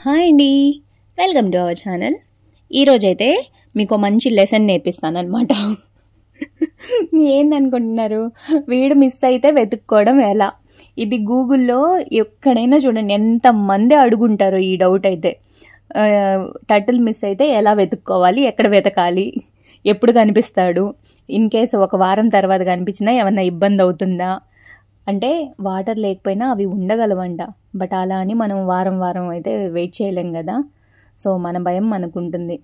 Hi అండి, welcome to our channel. ఈరోజైతే మీకు మంచి లెసన్ నేర్పిస్తాను అనమాట. ఏందనుకుంటున్నారు? వీడు మిస్ అయితే వెతుక్కోవడం ఎలా? ఇది గూగుల్లో ఎక్కడైనా చూడండి, ఎంతమంది అడుగుంటారో ఈ డౌట్ అయితే. టర్టిల్ మిస్ అయితే ఎలా వెతుక్కోవాలి, ఎక్కడ వెతకాలి, ఎప్పుడు కనిపిస్తాడు, ఇన్ కేసు ఒక వారం తర్వాత కనిపించినా ఏమన్నా ఇబ్బంది అవుతుందా అంటే, వాటర్ లేకపోయినా అవి ఉండగలవంట. బట్ అలా అని మనం వారం వారం అయితే వెయిట్ చేయలేం కదా. సో మన భయం మనకు ఉంటుంది.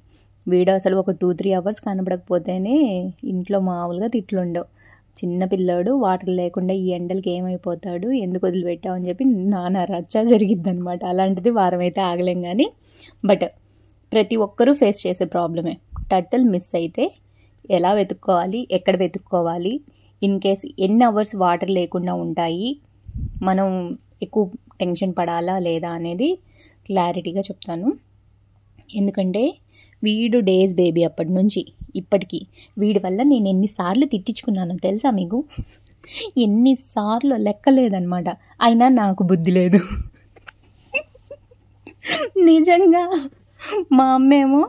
వీడియో అసలు ఒక 2-3 అవర్స్ కనపడకపోతేనే ఇంట్లో మామూలుగా తిట్లుండవు. చిన్న పిల్లాడు వాటర్ లేకుండా ఈ ఎండలకి ఏమైపోతాడు, ఎందుకు వదిలిపెట్టావు అని చెప్పి నానా రచ్చ జరిగిద్ది అనమాట. అలాంటిది వారం అయితే ఆగలేం కానీ. బట్ ప్రతి ఒక్కరూ ఫేస్ చేసే ప్రాబ్లమే. టర్టిల్ మిస్ అయితే ఎలా వెతుక్కోవాలి, ఎక్కడ వెతుక్కోవాలి, ఇన్ కేస్ ఎన్ని అవర్స్ వాటర్ లేకుండా ఉంటాయి, మనం ఎక్కువ టెన్షన్ పడాలా లేదా అనేది క్లారిటీగా చెప్తాను. ఎందుకంటే వీడు డేస్ బేబీ అప్పటి నుంచి ఇప్పటికీ వీడి వల్ల నేను ఎన్నిసార్లు తిట్టించుకున్నానో తెలుసా మీకు? ఎన్నిసార్లు లెక్కలేదనమాట. అయినా నాకు బుద్ధి లేదు. నిజంగా మా అమ్మేమో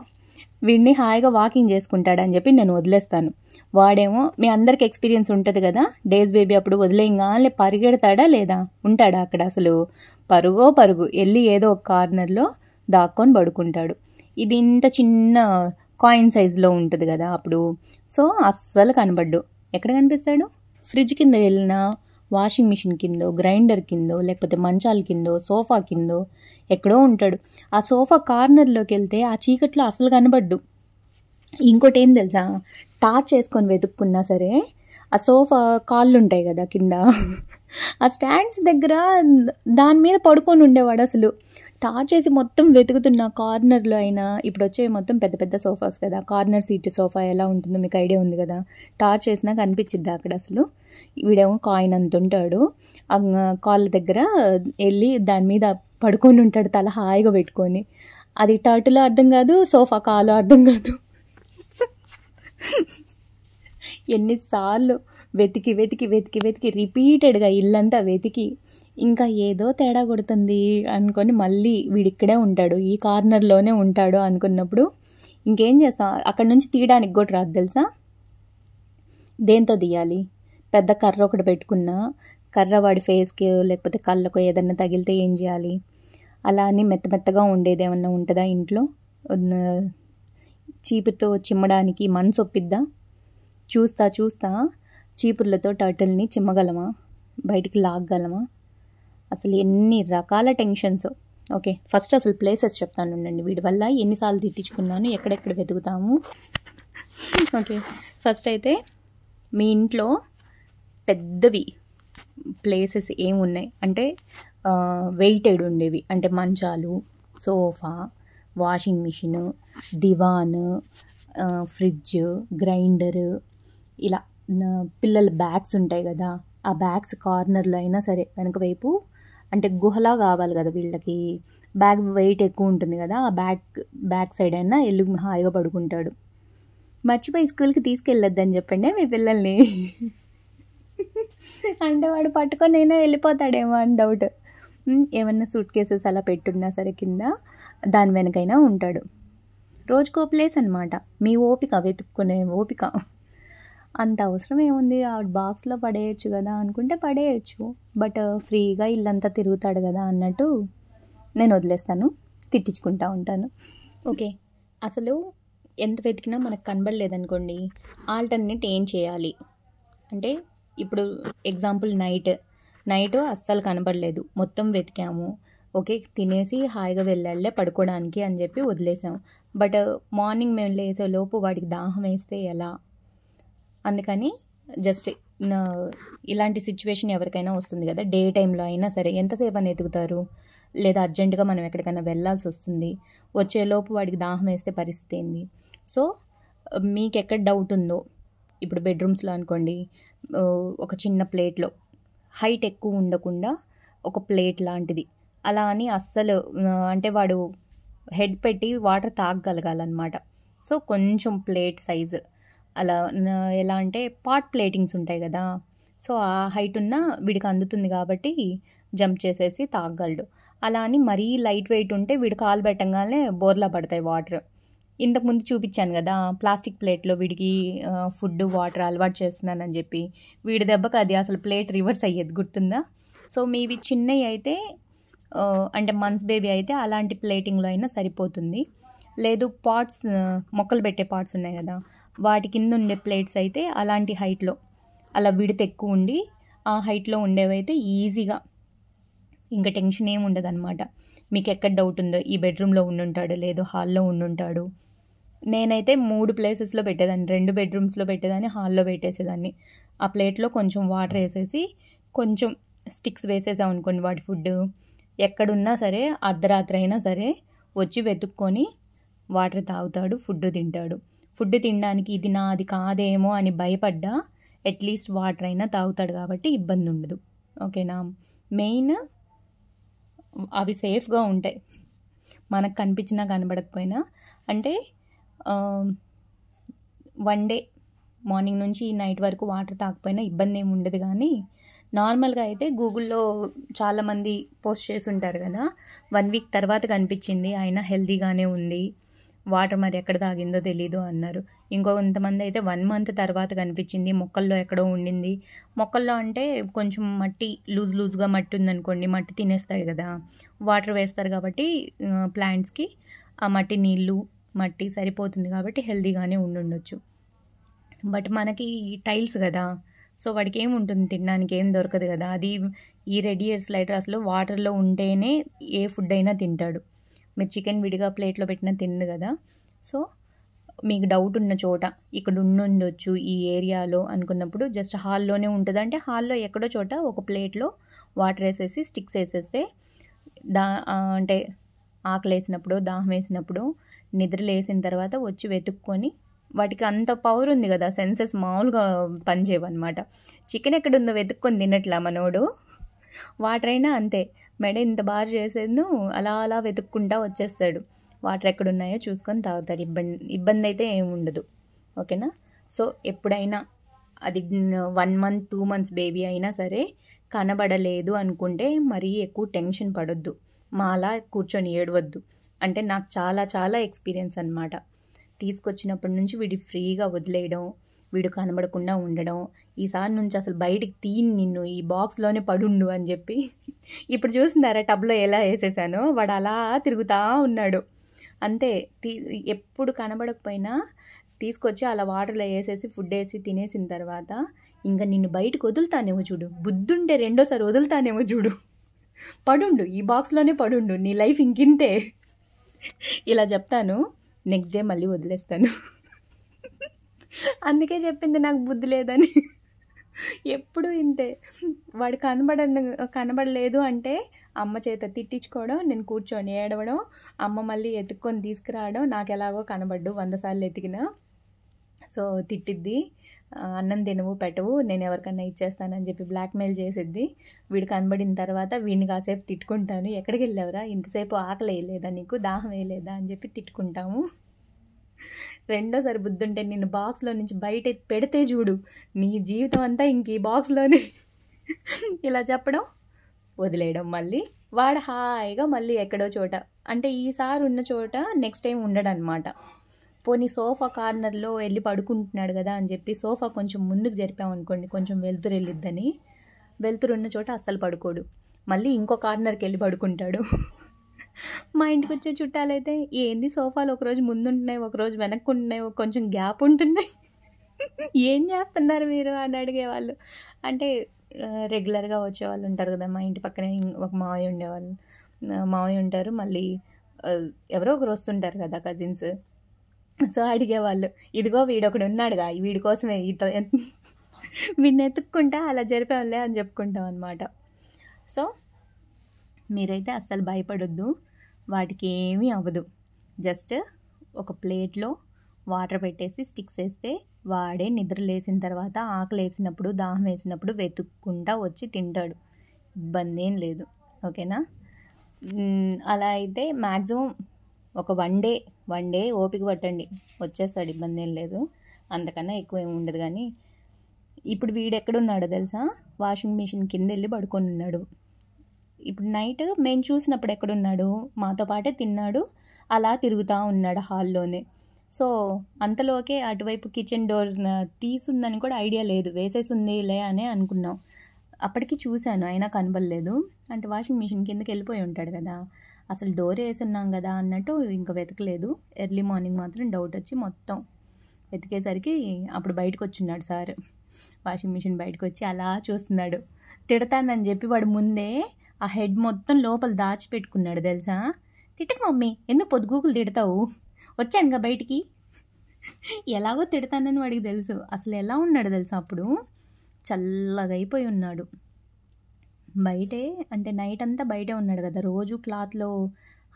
వీడిని హాయిగా వాకింగ్ చేసుకుంటాడని చెప్పి నేను వదిలేస్తాను. వాడేమో, మీ అందరికి ఎక్స్పీరియన్స్ ఉంటుంది కదా, డేస్ బేబీ అప్పుడు వదిలేయంగానే పరిగెడతాడా లేదా, ఉంటాడా అక్కడ అసలు పరుగు వెళ్ళి ఏదో ఒక కార్నర్లో దాక్కొని పడుకుంటాడు. ఇది ఇంత చిన్న కాయిన్ సైజులో ఉంటుంది కదా అప్పుడు. సో అస్సలు కనబడ్డు. ఎక్కడ కనిపిస్తాడు? ఫ్రిడ్జ్ కింద వెళ్ళినా, వాషింగ్ మిషన్ కిందో, గ్రైండర్ కిందో, లేకపోతే మంచాల కిందో, సోఫా కిందో ఎక్కడో ఉంటాడు. ఆ సోఫా కార్నర్లోకి వెళ్తే ఆ చీకట్లో అసలు కనబడ్డు. ఇంకోటి ఏం తెలుసా, టార్చ్ చేసుకొని వెతుక్కున్నా సరే ఆ సోఫా కాళ్ళు ఉంటాయి కదా కింద, ఆ స్టాండ్స్ దగ్గర దాని మీద పడుకొని ఉండేవాడు. అసలు టార్చ్ చేసి మొత్తం వెతుకుతున్న కార్నర్లో అయినా. ఇప్పుడు వచ్చేవి మొత్తం పెద్ద పెద్ద సోఫాస్ కదా, కార్నర్ సీట్ సోఫా ఎలా ఉంటుందో మీకు ఐడియా ఉంది కదా. టార్చ్ చేసినా కనిపించిద్ది అక్కడ అసలు. వీడేమో కాయిన్ అంత ఉంటాడు, కాళ్ళ దగ్గర వెళ్ళి దాని మీద పడుకొని ఉంటాడు తల హాయిగా పెట్టుకొని. అది టర్టిల్ అర్థం కాదు, సోఫా కాలు అర్థం కాదు. ఎన్నిసార్లు వెతికి వెతికి వెతికి వెతికి రిపీటెడ్గా ఇల్లంతా వెతికి ఇంకా ఏదో తేడా కొడుతుంది అనుకొని మళ్ళీ వీడిక్కడే ఉంటాడు, ఈ కార్నర్లోనే ఉంటాడు అనుకున్నప్పుడు ఇంకేం చేస్తాం, అక్కడ నుంచి తీయడానికి కూడా రాదు తెలుసా. దేంతో తీయాలి? పెద్ద కర్ర ఒకటి పెట్టుకున్నా, కర్ర వాడి ఫేస్కి లేకపోతే కళ్ళకు ఏదన్నా తగిలితే ఏం చేయాలి? అలా అని మెత్త మెత్తగా ఉండేది ఏమన్నా ఉంటుందా ఇంట్లో? చీపురుతో చిమ్మడానికి మనసు ఒప్పిద్దా? చూస్తా చీపుర్లతో టర్టిల్ని చిమ్మగలమా, బయటికి లాగగలమా? అసలు ఎన్ని రకాల టెన్షన్స్. ఓకే, ఫస్ట్ అసలు ప్లేసెస్ చెప్తాను ఉండండి. వీడి వల్ల ఎన్నిసార్లు తిట్టించుకున్నాను, ఎక్కడెక్కడ వెతుకుతాము. ఓకే, ఫస్ట్ అయితే మీ ఇంట్లో పెద్దవి ప్లేసెస్ ఏమున్నాయి అంటే, వెయిటెడ్ ఉండేవి అంటే మంచాలు, సోఫా, వాషింగ్ మిషన్, దివాన్, ఫ్రిడ్జ్, గ్రైండరు, ఇలా పిల్లల బ్యాగ్స్ ఉంటాయి కదా, ఆ బ్యాగ్స్ కార్నర్లో అయినా సరే వెనక వైపు అంటే గుహలా కావాలి కదా వీళ్ళకి. బ్యాగ్ వెయిట్ ఎక్కువ ఉంటుంది కదా, ఆ బ్యాక్ సైడ్ అయినా ఎల్లు హాయిగా పడుకుంటాడు. మర్చిపోయి స్కూల్కి తీసుకెళ్ళొద్దని చెప్పండి మీ పిల్లల్ని. అంటే వాడు పట్టుకొని అయినా వెళ్ళిపోతాడేమో అని డౌట్. ఏమన్నా సూట్ కేసెస్ అలా పెట్టున్నా సరే కింద దాని వెనకైనా ఉంటాడు. రోజుకో ప్లేస్ అనమాట. మీ ఓపిక, వెతుక్కునే ఓపిక. అంత అవసరం ఏముంది, ఆ బాక్స్లో పడేయచ్చు కదా అనుకుంటే పడేయచ్చు. బట్ ఫ్రీగా ఇల్లంతా తిరుగుతాడు కదా అన్నట్టు నేను వదిలేస్తాను, తిట్టించుకుంటూ ఉంటాను. ఓకే, అసలు ఎంత వెతికినా మనకు కనబడలేదనుకోండి, ఆల్టర్నేట్ ఏం చేయాలి అంటే, ఇప్పుడు ఎగ్జాంపుల్ నైట్ అస్సలు కనబడలేదు, మొత్తం వెతికాము. ఓకే, తినేసి హాయిగా వెళ్ళాళ్లే పడుకోవడానికి అని చెప్పి వదిలేసాం. బట్ మార్నింగ్ మేము లేసేలోపు వాడికి దాహం వేస్తే ఎలా? అందుకని జస్ట్ ఇలాంటి సిచ్యువేషన్ ఎవరికైనా వస్తుంది కదా, డే టైంలో అయినా సరే ఎంతసేపు అని ఎతుకుతారు, లేదా అర్జెంటుగా మనం ఎక్కడికైనా వెళ్ళాల్సి వస్తుంది, వచ్చేలోపు వాడికి దాహం వేస్తే పరిస్థితి ఏంది? సో మీకు ఎక్కడ డౌట్ ఉందో, ఇప్పుడు బెడ్రూమ్స్లో అనుకోండి, ఒక చిన్న ప్లేట్లో హైట్ ఎక్కువ ఉండకుండా ఒక ప్లేట్ లాంటిది అలా అని అస్సలు అంటే వాడు హెడ్ పెట్టి వాటర్ తాగగలగాలన్నమాట. సో కొంచెం ప్లేట్ సైజు అలా, ఎలా అంటే పాట్ ప్లేటింగ్స్ ఉంటాయి కదా, సో ఆ హైట్ ఉన్న వీడికి అందుతుంది కాబట్టి జంప్ చేసేసి తాగగలడు. అలా అని మరీ లైట్ వెయిట్ ఉంటే వీడు కాలు పెట్టంగానే బోర్లా పడతాయి వాటర్. ఇంతకుముందు చూపించాను కదా ప్లాస్టిక్ ప్లేట్లో వీడికి ఫుడ్ వాటర్ అలవాటు చేస్తున్నానని చెప్పి, వీడి దెబ్బకి అది అసలు ప్లేట్ రివర్స్ అయ్యేది గుర్తుందా? సో మీవి చిన్నవి అయితే అంటే మంత్స్ బేబీ అయితే అలాంటి ప్లేటింగ్లో అయినా సరిపోతుంది. లేదు పాట్స్, మొక్కలు పెట్టే పాట్స్ ఉన్నాయి కదా, వాటి కింద ఉండే ప్లేట్స్ అయితే అలాంటి హైట్లో అలా విడత ఎక్కువ ఉండి ఆ హైట్లో ఉండేవైతే ఈజీగా ఇంకా టెన్షన్ ఏమి ఉండదు అనమాట. మీకు ఎక్కడ డౌట్ ఉందో ఈ బెడ్రూమ్లో ఉండుంటాడు, లేదు హాల్లో ఉండుంటాడు. నేనైతే 3 ప్లేసెస్లో పెట్టేదాన్ని, 2 బెడ్రూమ్స్లో పెట్టేదాన్ని, హాల్లో పెట్టేసేదాన్ని. ఆ ప్లేట్లో కొంచెం వాటర్ వేసేసి కొంచెం స్టిక్స్ వేసేసాం అనుకోండి, వాటి ఫుడ్ ఎక్కడున్నా సరే అర్ధరాత్రి అయినా సరే వచ్చి వెతుక్కొని వాటర్ తాగుతాడు, ఫుడ్ తింటాడు. ఫుడ్ తినడానికి ఇది నాది కాదేమో అని భయపడ్డా అట్లీస్ట్ వాటర్ అయినా తాగుతాడు కాబట్టి ఇబ్బంది ఉండదు. ఓకేనా? మెయిన్ అవి సేఫ్గా ఉంటాయి, మనకు కనిపించినా కనబడకపోయినా. అంటే 1 డే మార్నింగ్ నుంచి నైట్ వరకు వాటర్ తాగకపోయినా ఇబ్బంది ఏమి ఉండదు. కానీ నార్మల్గా అయితే గూగుల్లో చాలామంది పోస్ట్ చేసి ఉంటారు కదా, 1 వీక్ తర్వాత కనిపించింది అయినా హెల్తీగానే ఉంది, వాటర్ మరి ఎక్కడ తాగిందో తెలీదు అన్నారు. కొంతమంది అయితే 1 మంత్ తర్వాత కనిపించింది, మొక్కల్లో ఎక్కడో ఉండింది. మొక్కల్లో అంటే కొంచెం మట్టి లూజ్గా మట్టి ఉందనుకోండి, మట్టి తినేస్తాడు కదా, వాటర్ వేస్తారు కాబట్టి ప్లాంట్స్కి ఆ మట్టి నీళ్ళు మట్టి సరిపోతుంది కాబట్టి హెల్తీగానే ఉండుండొచ్చు. బట్ మనకి టైల్స్ కదా, సో వాడికి ఏముంటుంది తినడానికి, ఏం దొరకదు కదా. అది ఈ రెడ్ ఇయర్స్ లైటర్ అసలు వాటర్లో ఉంటేనే ఏ ఫుడ్ అయినా తింటాడు. మీరు చికెన్ విడిగా ప్లేట్లో పెట్టినా తిండు కదా. సో మీకు డౌట్ ఉన్న చోట ఇక్కడ ఉండొచ్చు ఈ ఏరియాలో అనుకున్నప్పుడు జస్ట్ హాల్లోనే ఉంటుంది అంటే హాల్లో ఎక్కడో చోట ఒక ప్లేట్లో వాటర్ వేసేసి స్టిక్స్ వేసేస్తే అంటే ఆకలి వేసినప్పుడు, దాహం వేసినప్పుడు, నిద్ర లేసిన తర్వాత వచ్చి వెతుక్కొని, వాటికి అంత పవర్ ఉంది కదా, సెన్సెస్ మామూలుగా పనిచేయవన్నమాట. చికెన్ ఎక్కడుందో వెతుక్కొని తినట్లా మనోడు, వాటర్ అయినా అంతే, మెడ ఇంత బాగా చేసేది అలా వెతుక్కుంటా వచ్చేస్తాడు. వాటర్ ఎక్కడున్నాయో చూసుకొని తాగుతాడు. ఇబ్బంది అయితే ఏమి ఉండదు. ఓకేనా? సో ఎప్పుడైనా అది 1 మంత్ 2 మంత్స్ బేబీ అయినా సరే కనబడలేదు అనుకుంటే మరీ ఎక్కువ టెన్షన్ పడొద్దు, మాలా కూర్చొని ఏడవద్దు. అంటే నాకు చాలా ఎక్స్పీరియన్స్ అనమాట. తీసుకొచ్చినప్పటి నుంచి వీడి ఫ్రీగా వదిలేయడం, వీడు కనబడకుండా ఉండడం, ఈసారి నుంచి అసలు బయటికి తీని నిన్ను, ఈ బాక్స్లోనే పడుండు అని చెప్పి. ఇప్పుడు చూస్తున్నారా టబ్లో ఎలా వేసేసానో, వాడు అలా తిరుగుతూ ఉన్నాడు అంతే. ఎప్పుడు కనబడకపోయినా తీసుకొచ్చి అలా వాటర్లో వేసేసి ఫుడ్ వేసి తినేసిన తర్వాత ఇంకా నిన్ను బయటకు వదులుతానేమో చూడు, బుద్ధుంటే రెండోసారి వదులుతానేమో చూడు, పడుండు ఈ బాక్స్లోనే పడుండు, నీ లైఫ్ ఇంకింతే ఇలా చెప్తాను. నెక్స్ట్ డే మళ్ళీ వదిలేస్తాను. అందుకే చెప్పింది నాకు బుద్ధి లేదని. ఎప్పుడు ఇంతే, వాడు కనబడలేదు అంటే అమ్మ చేత తిట్టించుకోవడం, నేను కూర్చొని ఏడవడం, అమ్మ మళ్ళీ ఎత్తుక్కొని తీసుకురావడం. నాకు ఎలాగో కనబడ్డు 100 సార్లు ఎతికినా. సో తిట్టిద్ది, అన్నం తినవు పెట్టవు, నేను ఎవరికన్నా ఇచ్చేస్తానని చెప్పి బ్లాక్మెయిల్ చేసిద్ది. వీడు కనబడిన తర్వాత వీడిని కాసేపు తిట్టుకుంటాను, ఎక్కడికి వెళ్ళావురా, ఇంతసేపు ఆకలి వేయలేదా నీకు, దాహం వేయలేదా అని చెప్పి తిట్టుకుంటాము. రెండోసారి బుద్ధుంటే నిన్ను బాక్స్లో నుంచి బయట పెడితే చూడు, నీ జీవితం అంతా ఇంక ఈ బాక్స్లోనే ఇలా చెప్పడం, వదిలేయడం. మళ్ళీ వాడు హాయిగా మళ్ళీ ఎక్కడో చోట, అంటే ఈసారి ఉన్న చోట నెక్స్ట్ టైం ఉండడనమాట. పోనీ సోఫా కార్నర్లో వెళ్ళి పడుకుంటున్నాడు కదా అని చెప్పి సోఫా కొంచెం ముందుకు జరిపామనుకోండి, కొంచెం వెలుతురు వెళ్ళిద్దని, వెలుతురు ఉన్న చోట అస్సలు పడుకోడు, మళ్ళీ ఇంకో కార్నర్కి వెళ్ళి పడుకుంటాడు. మా ఇంటికి వచ్చే చుట్టాలైతే ఏంది సోఫాలు ఒకరోజు ముందుంటున్నాయి, ఒకరోజు వెనక్కుంటున్నాయి, కొంచెం గ్యాప్ ఉంటున్నాయి, ఏం చేస్తున్నారు మీరు అని అడిగేవాళ్ళు. అంటే రెగ్యులర్గా వచ్చేవాళ్ళు ఉంటారు కదా, మా ఇంటి పక్కనే ఒక మావయ్య ఉంటారు, మళ్ళీ ఎవరో ఒకరు వస్తుంటారు కదా కజిన్స్. సో అడిగేవాళ్ళు, ఇదిగో వీడొకడు ఉన్నాడుగా, వీడి కోసమే వీడిని ఎత్తుక్కుంటా అలా జరిపేవాళ్ళే అని చెప్పుకుంటాం అనమాట. సో మీరైతే అస్సలు భయపడొద్దు, వాటికి ఏమీ అవ్వదు. జస్ట్ ఒక ప్లేట్లో వాటర్ పెట్టేసి స్టిక్స్ వేస్తే వాడే నిద్ర లేసిన తర్వాత ఆకలి వేసినప్పుడు, దాహం వేసినప్పుడు వెతుక్కుంటా వచ్చి తింటాడు, ఇబ్బంది ఏం లేదు. ఓకేనా? అలా అయితే మ్యాక్సిమం ఒక 1 డే ఓపిక పట్టండి, వచ్చేస్తాడు, ఇబ్బంది ఏం లేదు. అంతకన్నా ఎక్కువ ఏమి ఉండదు. కానీ ఇప్పుడు వీడు ఎక్కడున్నాడో తెలుసా, వాషింగ్ మిషన్ కింద వెళ్ళి పడుకొని ఉన్నాడు. ఇప్పుడు నైట్ మేము చూసినప్పుడు ఎక్కడున్నాడు, మాతో పాటే తిన్నాడు, అలా తిరుగుతూ ఉన్నాడు హాల్లోనే. సో అంతలోకే అటువైపు కిచెన్ డోర్ తీసుందని కూడా ఐడియా లేదు, వేసేసిందిలే అని అనుకున్నాం. అప్పటికి చూశాను, అయినా కనబడలేదు. అంటే వాషింగ్ మిషన్ కిందకి వెళ్ళిపోయి ఉంటాడు కదా, అసలు డోర్ వేసున్నాం కదా అన్నట్టు ఇంకా వెతకలేదు. ఎర్లీ మార్నింగ్ మాత్రం డౌట్ వచ్చి మొత్తం వెతికేసరికి అప్పుడు బయటకు వచ్చున్నాడు సార్. వాషింగ్ మిషన్ బయటకు వచ్చి అలా చూస్తున్నాడు. తిడతానని చెప్పి వాడు ముందే ఆ హెడ్ మొత్తం లోపల దాచిపెట్టుకున్నాడు తెలుసా. తిట్టకు మమ్మీ, ఎందుకు పొద్దుగూకులు తిడతావు, వచ్చానుగా బయటికి. ఎలాగో తిడతానని వాడికి తెలుసు. అసలు ఎలా ఉన్నాడు తెలుసా, అప్పుడు చల్లగా అయిపోయి ఉన్నాడు. బయటే అంటే నైట్ అంతా బయటే ఉన్నాడు కదా, రోజు క్లాత్లో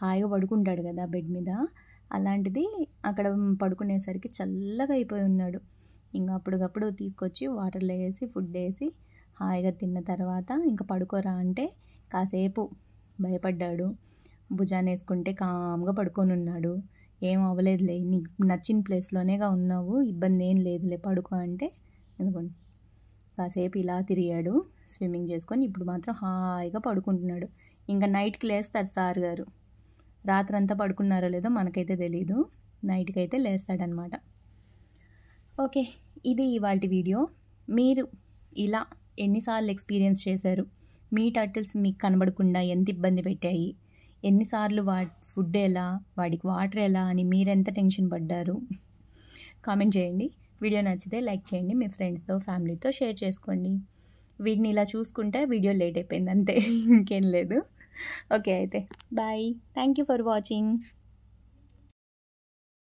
హాయిగా పడుకుంటాడు కదా బెడ్ మీద, అలాంటిది అక్కడ పడుకునేసరికి చల్లగా అయిపోయి ఉన్నాడు. ఇంకా అప్పటికప్పుడు తీసుకొచ్చి వాటర్లో వేసి ఫుడ్ వేసి హాయిగా తిన్న తర్వాత ఇంకా పడుకోరా అంటే కాసేపు భయపడ్డాడు. భుజాన్ని వేసుకుంటే కామ్గా పడుకొని ఉన్నాడు. ఏం అవ్వలేదులే, నీకు నచ్చిన ప్లేస్లోనేగా ఉన్నావు, ఇబ్బంది ఏం లేదులే, పడుకో అంటే ఎందుకోండి కాసేపు ఇలా తిరిగాడు స్విమ్మింగ్ చేసుకొని. ఇప్పుడు మాత్రం హాయిగా పడుకుంటున్నాడు. ఇంకా నైట్కి లేస్తారు సార్ గారు. రాత్రంతా పడుకున్నారో లేదో మనకైతే తెలీదు, నైట్కి అయితే లేస్తాడనమాట. ఓకే, ఇది ఇవాల్టి వీడియో. మీరు ఇలా ఎన్నిసార్లు ఎక్స్పీరియన్స్ చేశారు, మీ టర్టిల్స్ మీకు కనబడకుండా ఎంత ఇబ్బంది పెట్టాయి, ఎన్నిసార్లు ఫుడ్ ఎలా, వాడికి వాటర్ ఎలా అని మీరెంత టెన్షన్ పడ్డారు, కామెంట్ చేయండి. వీడియో నచ్చితే లైక్ చేయండి, మీ ఫ్రెండ్స్తో ఫ్యామిలీతో షేర్ చేసుకోండి. వీడిని ఇలా చూసుకుంటే వీడియో లేట్ అయిపోయింది అంతే, ఇంకేం లేదు. ఓకే అయితే bye, thank you for watching.